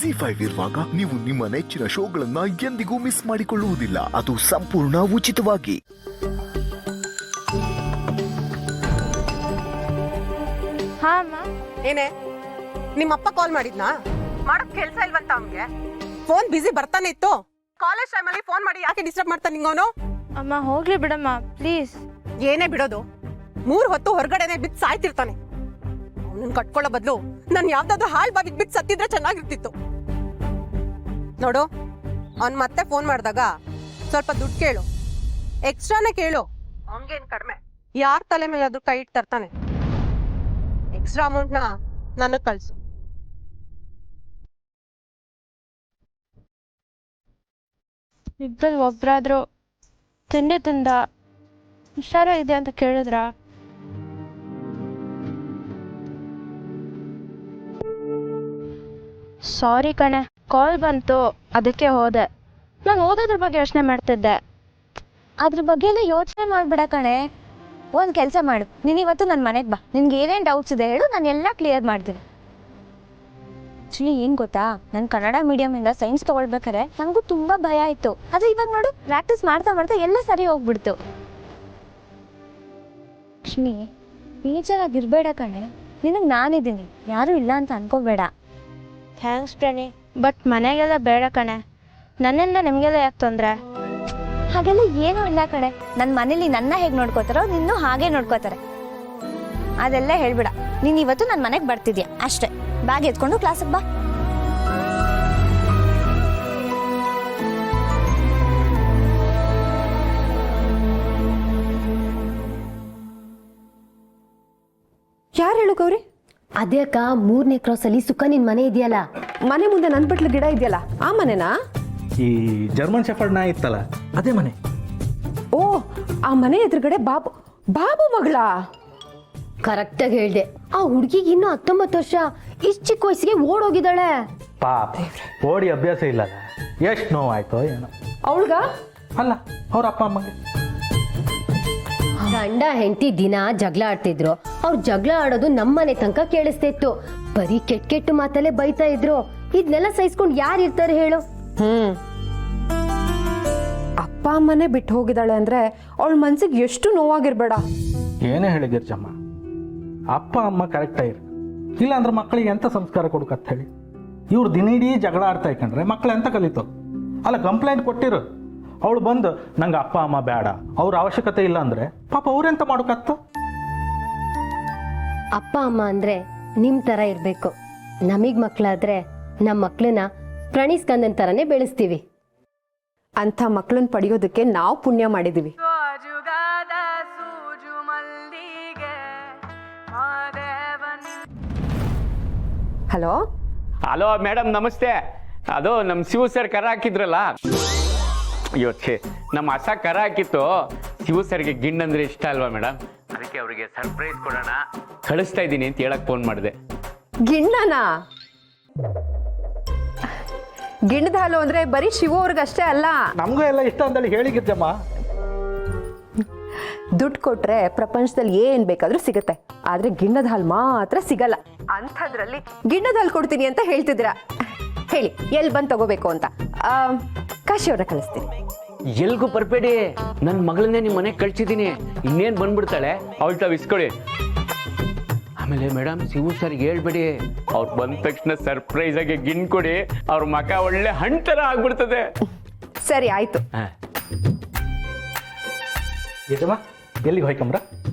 ZEE5 ಇರುವಾಗ ನೀವು ನಿಮ್ಮ ನೆಚ್ಚಿನ ಶೋಗಳನ್ನ ಎಂದಿಗೂ ಮಿಸ್ ಮಾಡಿಕೊಳ್ಳುವುದಿಲ್ಲ. ಅದು ಸಂಪೂರ್ಣ ಉಚಿತವಾಗಿ. ಹಾ ಅಮ್ಮ. ಏನೇ ನಿಮ್ಮಪ್ಪ ಕಾಲ್ ಮಾಡಿದ್ನಾ? ಮಾಡಕ್ ಕೆಲ್ಸ ಇಲ್ವಂತ ಅವ್ನಿಗೆ? ಫೋನ್ ಬಿಸಿ ಬರ್ತಾನೆ ಇತ್ತು. ಕಾಲೇಜ್ ಟೈಮಲ್ಲಿ ಫೋನ್ ಮಾಡಿ ಯಾಕೆ ಡಿಸ್ಟರ್ಬ್ ಮಾಡ್ತಾನೆ ನಿಂಗವನು? ಅಮ್ಮ ಹೋಗ್ಲಿ ಬಿಡಮ್ಮ ಪ್ಲೀಸ್. ಏನೇ ಬಿಡೋದು, 3 ಹೊತ್ತು ಹೊರಗಡೆನೆ ಬಿದ್ದು ಸಾಯ್ತಿರ್ತಾನೆ. ಅವನನ್ನ ಕಟ್ಕೊಳ್ಳೋ ಬದಲು ನಾನು ಯಾವ್ದಾದ್ರು ಹಾಲ್ ಬಾವಿಗೆ ಬಿದ್ದು ಸತ್ತಿದ್ರೆ ಚೆನ್ನಾಗಿರ್ತಿತ್ತು. ನೋಡು, ಅವ್ನ್ ಮತ್ತೆ ಫೋನ್ ಮಾಡಿದಾಗ ಸ್ವಲ್ಪ ದುಡ್ಡು ಕೇಳು, ಎಕ್ಸ್ಟ್ರಾನೇ ಕೇಳು. ಅವನ್ಗೇನ್ ಕಡಿಮೆ, ಯಾರ್ ತಲೆ ಮೇಲೆ ಅದು ಕೈ ಇಟ್ಟು ತರ್ತಾನೆ. ಎಕ್ಸ್ಟ್ರಾ ಅಮೌಂಟ್ನ ನನಗ್ ಕಳ್ಸು. ಇಬ್ಬರು ಒಬ್ರಾದ್ರೂ ತಿಂಡಿ ತಿಂದ ಹುಷಾರ ಇದೆ ಅಂತ ಕೇಳಿದ್ರ? ಸಾರಿ ಕಣೆ, ಕಾಲ್ ಬಂತು ಅದಕ್ಕೆ ಹೋದೆ. ನಾನು ಓದೋದ್ರ ಬಗ್ಗೆ ಯೋಚನೆ ಮಾಡ್ತಿದ್ದೆ. ಅದ್ರ ಬಗ್ಗೆ ಎಲ್ಲ ಯೋಚನೆ ಮಾಡ್ಬೇಡ ಕಣೆ. ಒಂದು ಕೆಲಸ ಮಾಡು, ನೀನು ಇವತ್ತು ನನ್ನ ಮನೆಗೆ ಬಾ. ನಿನ್ಗೆ ಏನೇನು ಡೌಟ್ಸ್ ಇದೆ ಹೇಳು, ನಾನು ಎಲ್ಲ ಕ್ಲಿಯರ್ ಮಾಡ್ತೀನಿ. ಆ್ಯಕ್ಚುಲಿ ಏನು ಗೊತ್ತಾ, ನಾನು ಕನ್ನಡ ಮೀಡಿಯಮಿಂದ ಸೈನ್ಸ್ ತೊಗೊಳ್ಬೇಕಾದ್ರೆ ನನಗೂ ತುಂಬ ಭಯ ಆಯಿತು. ಅದು ಇವಾಗ ನೋಡು, ಪ್ರಾಕ್ಟೀಸ್ ಮಾಡ್ತಾ ಮಾಡ್ತಾ ಎಲ್ಲ ಸರಿ ಹೋಗ್ಬಿಡ್ತು. ಲಕ್ಷ್ಮಿ, ಬೇಜಾರಾಗಿರ್ಬೇಡ ಕಣೆ, ನಿನಗೆ ನಾನಿದ್ದೀನಿ, ಯಾರೂ ಇಲ್ಲ ಅಂತ ಅನ್ಕೋಬೇಡ. ಥ್ಯಾಂಕ್ಸ್ ಪ್ರಣಿ, ಬಟ್ ಮನೆಗೆಲ್ಲ ಬೇಡ ಕಣೆ. ನನ್ನಿಂದ ನಿಮಗೆಲ್ಲ ಯಾಕೆ ತೊಂದರೆ? ಹಾಗೆಲ್ಲ ಏನೂ ಇಲ್ಲ ಕಣೆ. ನನ್ನ ಮನೇಲಿ ನನ್ನ ಹೇಗೆ ನೋಡ್ಕೋತಾರೋ ನಿನ್ನೂ ಹಾಗೆ ನೋಡ್ಕೋತಾರೆ. ಅದೆಲ್ಲ ಹೇಳ್ಬೇಡ. ನೀನು ಇವತ್ತು ನನ್ನ ಮನೆಗೆ ಬರ್ತಿದ್ಯಾ ಅಷ್ಟೇ. ಬ್ಯಾಗ್ ಎತ್ಕೊಂಡು ಕ್ಲಾಸಿಗೆ ಬಾ. ಯಾರು ಹೇಳು ಗೌರಿ? ಅದೇ ಅಕ್ಕ, 3ನೇ ಕ್ರಾಸಲ್ಲಿ ಸುಖ ನಿನ್ ಮನೆ ಇದೆಯಲ್ಲ, ಮನೆ ಮುಂದೆ ನನ್ನ ಬಟ್ಲು ಗಿಡ ಇದೆಯಲ್ಲ, ಆ ಮನೆನಾ? ಈ ಜರ್ಮನ್ ಶೆಫರ್ಡ್ ನಾಯಿ ಇತ್ತಲ್ಲ, ಅದೇ ಮನೆ. ಓ, ಆ ಮನೆ ಎದುರುಗಡೆ ಬಾಬು ಬಾಬು ಮಗಳಾ? ಕರೆಕ್ಟಾಗಿ ಹೇಳ್ದೆ. ಆ ಹುಡುಗಿಗೆ ಇನ್ನು 19 ವರ್ಷ, ಇಷ್ಟು ಚಿಕ್ಕ ವಯಸ್ಸಿಗೆ ಓಡೋಗಿದ್ದಾಳೆ. ಪಾಪ, ಓಡಿ ಅಭ್ಯಾಸ ಇಲ್ಲಲ್ಲ, ಎಷ್ಟು ನೋವಾಯ್ತೋ ಏನೋ. ಅವಳ್ಗ ಅಲ್ಲ, ಅವ್ರ ಅಪ್ಪ ಅಮ್ಮಗೆ. ಗಂಡ ಹೆಂಡತಿ ದಿನ ಜಗಳ ಆಡ್ತಿದ್ರು. ಅವ್ರು ಜಗಳ ಆಡೋದು ನಮ್ಮನೆ ತನಕ ಕೇಳಿಸ್ತಿತ್ತು. ಬರೀ ಕೆಟ್ಟ ಕೆಟ್ಟ ಮಾತಲ್ಲೇ ಬೈತಾ ಇದ್ರು. ಇದನ್ನೆಲ್ಲ ಸಹಿಸ್ಕೊಂಡು ಯಾರು ಇರ್ತಾರೆ ಹೇಳು? ಅಪ್ಪ ಅಮ್ಮನೇ ಬಿಟ್ಟು ಹೋಗಿದ್ದಾಳೆ ಅಂದ್ರೆ ಅವಳ ಮನ್ಸಿಗೆ ಎಷ್ಟು ನೋವಾಗಿರ್ಬೇಡ. ಏನೇ ಹೇಳಿ ಗಿರ್ಜಮ್ಮ, ಅಪ್ಪ ಅಮ್ಮ ಕರೆಕ್ಟಾಗಿ ಇಲ್ಲ ಅಂದ್ರೆ ಮಕ್ಕಳಿಗೆ ಎಂಥ ಸಂಸ್ಕಾರ ಕೊಡ್ಕತ್ತ ಹೇಳಿ. ಇವ್ರು ದಿನೀಡೀ ಜಗಳ ಆಡ್ತಾ ಇಕೊಂಡ್ರೆ ಮಕ್ಳು ಎಂತ ಕಲಿತು? ಅಲ್ಲ, ಕಂಪ್ಲೇಂಟ್ ಕೊಟ್ಟಿರು. ಅವಳು ಬಂದು ನಂಗೆ ಅಪ್ಪ ಅಮ್ಮ ಬೇಡ, ಅವ್ರ ಅವಶ್ಯಕತೆ ಇಲ್ಲ ಅಂದ್ರೆ ಪಾಪ ಅವ್ರೆಂತ ಮಾಡೋಕತ್ತ? ಅಪ್ಪ ಅಮ್ಮ ಅಂದ್ರೆ ನಿಮ್ ತರ ಇರ್ಬೇಕು. ನಮಗ್ ಮಕ್ಳಾದ್ರೆ ನಮ್ಮ ಮಕ್ಳನ್ನ ಪ್ರಾಣಿಸ್ಕಂದನ್ ತರನೇ ಬೆಳೆಸ್ತೀವಿ. ಅಂಥ ಮಕ್ಕಳನ್ನ ಪಡೆಯೋದಕ್ಕೆ ನಾವು ಪುಣ್ಯ ಮಾಡಿದೀವಿ. ಹಲೋ ಹಲೋ ಮೇಡಮ್, ನಮಸ್ತೆ. ಅದು ನಮ್ಮ ಶಿವ ಸರ್ ಕರ ಹಾಕಿದ್ರಲ್ಲ ಇವತ್ತು, ನಮ್ಮ ಹಸ ಕರ ಹಾಕಿತ್ತು. ಶಿವ ಸರ್ಗೆ ಗಿಣ್ಣಂದ್ರೆ ಇಷ್ಟ ಅಲ್ವಾ ಮೇಡಮ್? ಅದಕ್ಕೆ ಅವರಿಗೆ ಸರ್ಪ್ರೈಸ್ ಕೊಡೋಣ ಕಳಿಸ್ತಾ ಇದ್ದೀನಿ ಅಂತ ಹೇಳಕ್ ಫೋನ್ ಮಾಡಿದೆ. ಗಿಣ್ಣನ? ಗಿಣ್ಣದ ಹಾಲು ಅಂದ್ರೆ ಬರೀ ಶಿವ ಅವ್ರಿಗಷ್ಟೇ ಅಲ್ಲ, ನಮಗೂ ಎಲ್ಲ ಇಷ್ಟ ಅಂತೇಳಿ ಹೇಳಿ ಗಿರ್ಜಮ್ಮ. ದುಡ್ಡು ಕೊಟ್ರೆ ಪ್ರಪಂಚದಲ್ಲಿ ಏನ್ ಬೇಕಾದ್ರೂ ಸಿಗುತ್ತೆ, ಆದ್ರೆ ಗಿಣ್ಣದ ಹಾಲು ಮಾತ್ರ ಸಿಗಲ್ಲ. ಅಂಥದ್ರಲ್ಲಿ ಗಿಣ್ಣದ ಹಾಲು ಕೊಡ್ತೀನಿ ಅಂತ ಹೇಳ್ತಿದ್ದೀರಾ. ಹೇಳಿ, ಎಲ್ಲಿ ಬಂದು ತಗೋಬೇಕು ಅಂತ? ಕಾಶಿ ಅವ್ರನ್ನ ಕಳಿಸ್ತೀನಿ. ಎಲ್ಗೂ ಬರ್ಬೇಡಿ, ನನ್ನ ಮಗಳನ್ನೇ ನಿಮ್ಮ ಮನೆಗೆ ಕಳ್ಸಿದ್ದೀನಿ. ಇನ್ನೇನು ಬಂದ್ಬಿಡ್ತಾಳೆ, ಅವಳು ತಾವು ಇಸ್ಕೊಳ್ಳಿ. ಆಮೇಲೆ ಮೇಡಮ್, ಶಿವ ಸರ್ಗೆ ಹೇಳ್ಬೇಡಿ, ಅವ್ರು ಬಂದ ತಕ್ಷಣ ಸರ್ಪ್ರೈಸ್ ಆಗಿ ಗಿಣ್ ಕೊಡಿ. ಅವ್ರ ಮಕ ಒಳ್ಳೆ ಹಣ್ಣು ಥರ ಆಗ್ಬಿಡ್ತದೆ. ಸರಿ, ಆಯ್ತು. ಗಿರ್ಜಮ್ಮ, ಎಲ್ಲಿಗೆ ಹೋಯ್ಕಂಬ್ರ?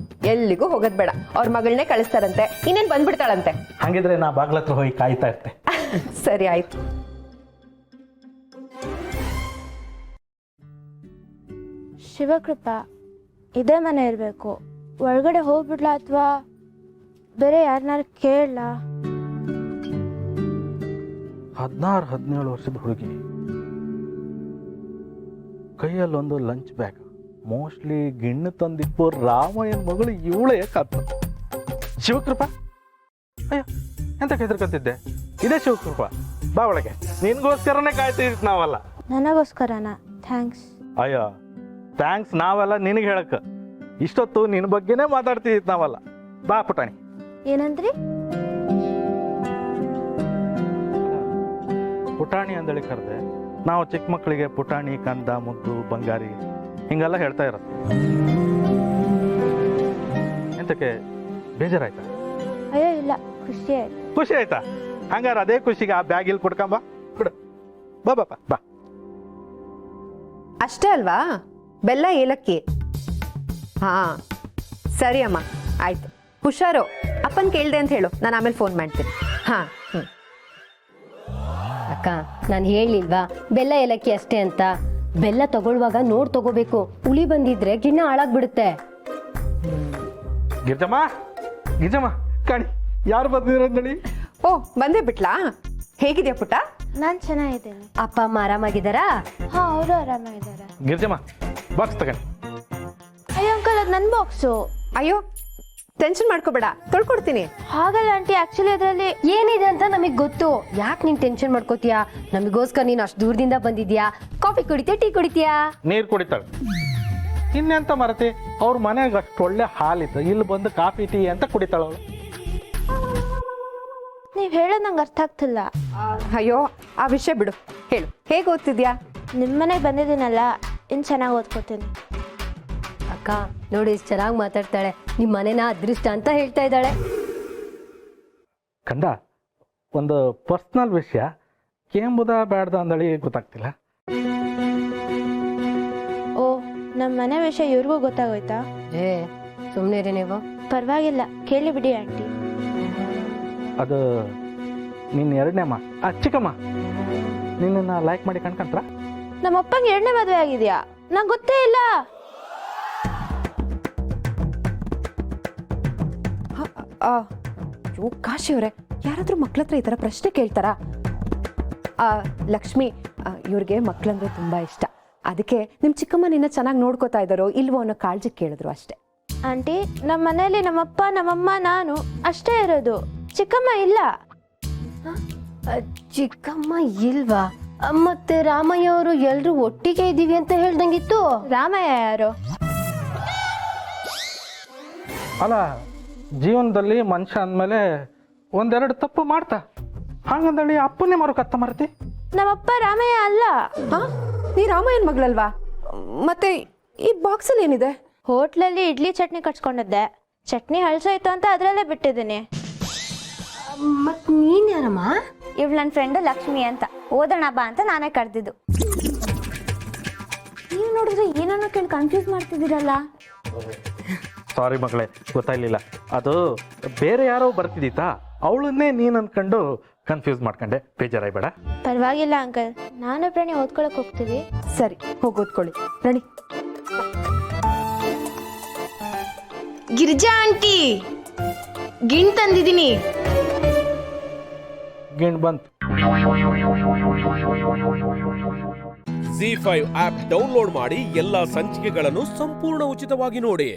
ಎಲ್ಲಿಗೂ ಹೋಗೋದ್ ಬೇಡ, ಅವ್ರ ಮಗಳನ್ನೇ ಕಳಿಸ್ತಾರಂತೆ, ಇನ್ನೇನ್ ಬಂದ್ಬಿಡ್ತಾಳಂತೆ. ಹಂಗಿದ್ರೆ ನಾ ಬಾಗ್ಲ ಹತ್ರ ಹೋಗಿ ಕಾಯ್ತಾ ಇರ್ತೆ. ಸರಿ, ಆಯ್ತು. ಶಿವಕೃಪಾ, ಇದೇ ಮನೆ ಇರಬೇಕು. ಒಳಗಡೆ ಹೋಗ್ಬಿಡ್ಲಾ ಅಥವಾ ಬೇರೆ ಯಾರನ್ನಾರು ಕೇಳಲಾ? 16-17 ವರ್ಷದ ಹುಡುಗಿ, ಕೈಯಲ್ಲೊಂದು ಲಂಚ್ ಬ್ಯಾಗ್. ಮೋಸ್ಟ್ಲಿ ಗಿಣ್ಣು ತಂದಿಪ್ಪು ರಾಮಯ್ಯನ ಮಗಳು ಇವಳೇ ಕಾತ. ಶಿವಕೃಪಾ, ಅಯ್ಯ ಎಂತ ಹೆದರ್ಕಂತಿದ್ದೆ? ಇದೇ ಶಿವಕೃಪಾ, ಬಾ ಒಳಗೆ. ನಿನ್ಗೋಸ್ಕರನೇ ಕಾಯ್ತಿದ್ವಿ ನಾವಲ್ಲ. ನನಗೋಸ್ಕರನಾ? ಥ್ಯಾಂಕ್ಸ್. ಅಯ್ಯೋ, ಥ್ಯಾಂಕ್ಸ್ ನಾವೆಲ್ಲ ನಿನಗೆ ಹೇಳಕ್ಕ. ಇಷ್ಟೊತ್ತು ನಿನ್ನ ಬಗ್ಗೆನೇ ಮಾತಾಡ್ತಿದ್ವಿ ನಾವಲ್ಲ. ಬಾ ಪುಟಾಣಿ. ಏನಂದ್ರಿ? ಪುಟಾಣಿ ಅಂದಳಿ ಕರೆದೆ ನಾವು ಚಿಕ್ಕ ಮಕ್ಕಳಿಗೆ ಪುಟಾಣಿ ಕಂದ ಮುದ್ದು ಬಂಗಾರಿ ಹಿಂಗೆಲ್ಲ ಹೇಳ್ತಾ ಇರೋದು. ಎಂತಕ್ಕೆ ಬೇಜಾರಾಯ್ತಾ? ಅಯ್ಯೋ ಇಲ್ಲ, ಖುಷಿ ಆಯ್ತು. ಖುಷಿ ಆಯ್ತಾ? ಹಂಗಾರೆ ಅದೇ ಖುಷಿಗೆ ಆ ಬ್ಯಾಗ್ ಇಲ್ಲಿ ಕೊಡ್ಕೊಂಬ ಬಿಡು. ಬಾ ಬಾ ಬಾ ಬಾ. ಅಷ್ಟೇ ಅಲ್ವಾ? ಬೆಲ್ಲ ಏಲಕ್ಕಿ. ಹಾ ಸರಿ ಅಮ್ಮ, ಆಯ್ತು. ಹುಷಾರು, ಅಪ್ಪನ್ ಕೇಳ್ದೆ ಅಂತ ಹೇಳು, ನಾನು ಆಮೇಲೆ ಫೋನ್ ಮಾಡ್ತೀನಿ. ಹಾ ಹ್ಮ್. ಅಕ್ಕ ನಾನು ಹೇಳಿಲ್ವಾ ಬೆಲ್ಲ ಏಲಕ್ಕಿ ಅಷ್ಟೇ ಅಂತ. ಬೆಲ್ಲ ತಗೊಳ್ಳುವಾಗ ನೋಡ್ ತಗೋಬೇಕು, ಹುಳಿ ಬಂದಿದ್ರೆ ಗಿಣ್ಣ ಹಾಳಾಗ್ಬಿಡುತ್ತೆ. ಗಿರ್ಜಮ್ಮ, ಗಿರ್ಜಮ್ಮ ಕಾಣಿ ಯಾರು ಬಂದಿರೋದಳಿ? ಓ ಬಂದೇ ಬಿಟ್ಲಾ? ಹೇಗಿದ್ಯಾ ಪುಟ್ಟ? ನಾನು ಚೆನ್ನಾಗಿದ್ದೀನಿ. ಅಪ್ಪ ಅಮ್ಮ ಆರಾಮಾಗಿದ್ದಾರಾ? ಹಾಂ, ಅವರು ಆರಾಮಾಗಿದ್ದಾರೆ. ಗಿರ್ಜಮ್ಮ ಬಾಕ್ಸ್ ತಗೊಂಡು. ಅಯ್ಯೋ ಅಂಕಲ್, ಅದು ನನ್ನ ಬಾಕ್ಸು. ಅಯ್ಯೋ ಟೆನ್ಷನ್ ಮಾಡ್ಕೋಬೇಡ, ತೊಳ್ಕೊಡ್ತೀನಿ. ಹಾಗಲ್ಲ ಆಂಟಿ, ಆ್ಯಕ್ಚುಲಿ ಅದರಲ್ಲಿ ಏನಿದೆ ಅಂತ ನಮಗ್ ಗೊತ್ತು. ಯಾಕೆ ನೀನ್ ಟೆನ್ಷನ್ ಮಾಡ್ಕೋತೀಯಾ? ನಮಗೋಸ್ಕರ ನೀನ್ ಅಷ್ಟು ದೂರದಿಂದ ಬಂದಿದ್ಯಾ. ಕಾಫಿ ಕುಡಿತೀಯ, ಟೀ ಕುಡಿತೀಯಾ? ನೀರು ಕುಡಿತಾಳೆ. ಇನ್ನೆಂತ ಮರತಿ, ಅವ್ರ ಮನೆಯಾಗ ಅಷ್ಟು ಒಳ್ಳೆ ಹಾಲಿತ್ತು, ಇಲ್ಲಿ ಬಂದು ಕಾಫಿ ಟೀ ಅಂತ ಕುಡಿತಾಳ ಅವಳು. ನೀವು ಹೇಳೋದು ನಂಗೆ ಅರ್ಥ ಆಗ್ತಿಲ್ಲ. ಅಯ್ಯೋ ಆ ವಿಷಯ ಬಿಡು, ಹೇಳು ಹೇಗೆ ಓದ್ತಿದ್ಯಾ? ನಿಮ್ಮ ಮನೆಗೆ ಬಂದಿದ್ದೀನಲ್ಲ, ಇನ್ನು ಚೆನ್ನಾಗಿ ಓದ್ಕೋತೀನಿ. ಅಕ್ಕ ನೋಡಿ ಎಷ್ಟು ಚೆನ್ನಾಗಿ ಮಾತಾಡ್ತಾಳೆ. ನಿಮ್ ಮನೆನ ಅದೃಷ್ಟ ಅಂತ ಹೇಳ್ತಾ ಇದ್ದಾಳೆ. ಕಂದ, ಒಂದು ಪರ್ಸ್ನಲ್ ವಿಷಯ ಕೇಂಬುದ ಬ್ಯಾಡ್ದ ಅಂದಳಿ ಗೊತ್ತಾಗ್ತಿಲ್ಲ. ಓ, ನಮ್ಮ ಮನೆ ವಿಷಯ ಇವ್ರಿಗೂ ಗೊತ್ತಾಗೋಯ್ತಾ? ಏ ಸುಮ್ಮನೆ ರೀ ನೀವು. ಪರವಾಗಿಲ್ಲ, ಕೇಳಿ ಬಿಡಿ ಆಂಟಿ. ಅದು ನಿನ್ನ ಎರಡನೇಮ್ಮ, ಚಿಕ್ಕಮ್ಮ ನಿನ್ನ ಲೈಕ್ ಮಾಡಿ ಕಣ್ಕಂತ್ರ? ನಮ್ಮ ಅಪ್ಪಂಗೆ 2ನೇ ಮದುವೆ ಆಗಿದೆಯಾ? ನಂಗೆ ಗೊತ್ತೇ ಇಲ್ಲ. ಅಯ್ಯೋ ಕಾಶಿ ಅವರೇ, ಯಾರಾದ್ರೂ ಮಕ್ಳ ಹತ್ರ ಈ ಥರ ಪ್ರಶ್ನೆ ಕೇಳ್ತಾರಾ? ಲಕ್ಷ್ಮಿ, ಇವ್ರಿಗೆ ಮಕ್ಳಂದ್ರೆ ತುಂಬಾ ಇಷ್ಟ. ಅದಕ್ಕೆ ನಿಮ್ಮ ಚಿಕ್ಕಮ್ಮ ನಿನ್ನ ಚೆನ್ನಾಗಿ ನೋಡ್ಕೋತಾ ಇದ್ದಾರೋ ಇಲ್ವೋ ಅನ್ನೋ ಕಾಳಜಿ ಕೇಳಿದ್ರು ಅಷ್ಟೇ. ಆಂಟಿ, ನಮ್ಮ ಮನೆಯಲ್ಲಿ ನಮ್ಮಪ್ಪ ನಮ್ಮಮ್ಮ ನಾನು ಅಷ್ಟೇ ಇರೋದು. ಚಿಕ್ಕಮ್ಮ ಇಲ್ಲ. ಚಿಕ್ಕಮ್ಮ ಇಲ್ವಾ? ಮತ್ತೆ ರಾಮಯ್ಯ ಅವರು ಎಲ್ರು ಒಟ್ಟಿಗೆ ಇದೀವಿ ಅಂತ ಹೇಳ್ದಂಗಿತ್ತು. ರಾಮಯ್ಯ ಯಾರು? ಅಲ್ಲ, ಜೀವನದಲ್ಲಿ ಮನುಷ್ಯ ಅಂದಮೇಲೆ ಒಂದೆರಡು ತಪ್ಪು ಮಾಡ್ತಾ, ಹಾಗಂದಳಿ ಅಪ್ಪನೇ ಮರುಕತ್ತ ಮರತಿ. ನಮ್ಮಪ್ಪ ರಾಮಯ್ಯ ಅಲ್ಲ. ಹಾ, ನೀ ರಾಮಯ್ಯನ ಮಗಳಲ್ವಾ? ಮತ್ತೆ ಈ ಬಾಕ್ಸಲ್ಲಿ ಏನಿದೆ? ಹೋಟ್ಲಲ್ಲಿ ಇಡ್ಲಿ ಚಟ್ನಿ ಕಟ್ಸ್ಕೊಂಡಿದ್ದೆ. ಚಟ್ನಿ ಹಳಸೋಯ್ತು ಅಂತ ಅದರಲ್ಲೇ ಬಿಟ್ಟಿದ್ದೀನಿ. ಮತ್ ನೀನ್ ಯಾರಮ್ಮ? ಇವ್ಳು ನನ್ನ ಫ್ರೆಂಡು ಲಕ್ಷ್ಮಿ ಅಂತ. ಓದೋಣ ಬಾ ಅಂತ ನಾನೇ ಕರೆದಿದ್ದು. ನೀವು ನೋಡಿದ್ರೆ ಏನನ್ನೋ ಕೇಳಿ ಕನ್ಫ್ಯೂಸ್ ಮಾಡ್ತಿದ್ದೀರಲ್ಲ. ಸಾರಿ ಮಗಳೇ, ಗೊತ್ತಾಗ್ಲಿಲ್ಲ. ಅದು ಬೇರೆ ಯಾರೋ ಬರ್ತಿದ್ದೀತಾ, ಅವಳನ್ನೇ ನೀನು ಅನ್ಕೊಂಡು ಕನ್ಫ್ಯೂಸ್ ಮಾಡ್ಕೊಂಡೆ. ಬೇಜಾರಾಯ್ಬೇಡ. ಪರವಾಗಿಲ್ಲ ಅಂಕಲ್, ನಾನು ಪ್ರಾಣಿ ಓದ್ಕೊಳಕ್ ಹೋಗ್ತೀವಿ. ಸರಿ, ಹೋಗಿ ಓದ್ಕೊಳ್ಳಿ. ರಣಿ. ಗಿರಿಜಾ ಆಂಟಿ, ಗಿಣ್ ತಂದಿದ್ದೀನಿ. ಗಿಣ್ ಬಂತು. ZEE5 ಆಪ್ ಡೌನ್ಲೋಡ್ ಮಾಡಿ ಎಲ್ಲಾ ಸಂಚಿಕೆಗಳನ್ನು ಸಂಪೂರ್ಣ ಉಚಿತವಾಗಿ ನೋಡಿ.